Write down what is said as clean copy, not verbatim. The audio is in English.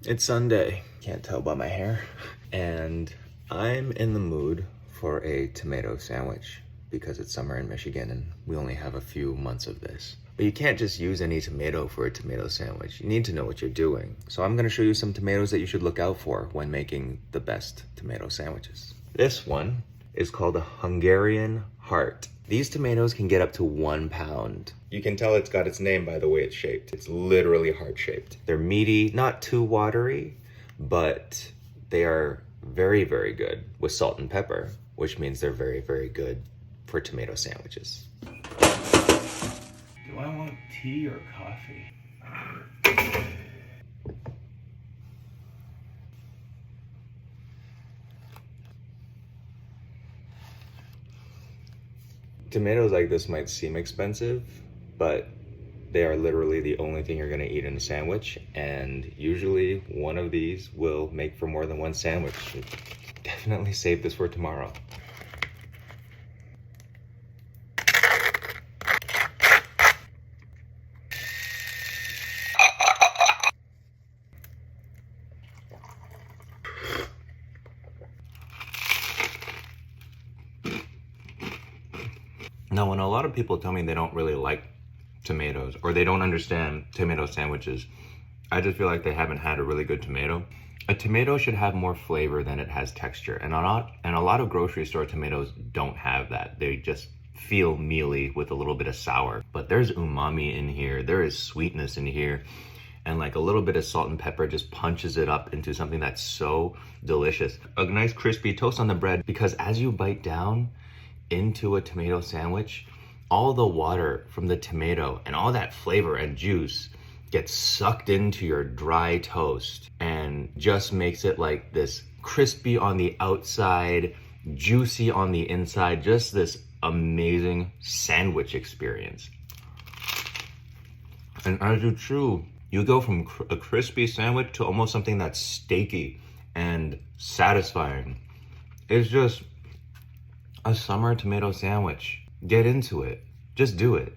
It's Sunday, can't tell by my hair. And I'm in the mood for a tomato sandwich because it's summer in Michigan and we only have a few months of this. But you can't just use any tomato for a tomato sandwich. You need to know what you're doing. So I'm gonna show you some tomatoes that you should look out for when making the best tomato sandwiches. This one is called a Hungarian heart. These tomatoes can get up to 1 pound. You can tell it's got its name by the way it's shaped. It's literally heart-shaped. They're meaty, not too watery, but they are very, very good with salt and pepper, which means they're very, very good for tomato sandwiches. Do I want tea or coffee? Tomatoes like this might seem expensive, but they are literally the only thing you're gonna eat in a sandwich, and usually one of these will make for more than one sandwich. So definitely save this for tomorrow. Now, when a lot of people tell me they don't really like tomatoes or they don't understand tomato sandwiches, I just feel like they haven't had a really good tomato. A tomato should have more flavor than it has texture, and a lot of grocery store tomatoes don't have that. They just feel mealy with a little bit of sour. But there's umami in here, there is sweetness in here, and like a little bit of salt and pepper just punches it up into something that's so delicious. A nice crispy toast on the bread, because as you bite down into a tomato sandwich, all the water from the tomato and all that flavor and juice gets sucked into your dry toast and just makes it like this crispy on the outside, juicy on the inside, just this amazing sandwich experience. And as you chew, you go from a crispy sandwich to almost something that's steaky and satisfying. It's just a summer tomato sandwich. Get into it. Just do it.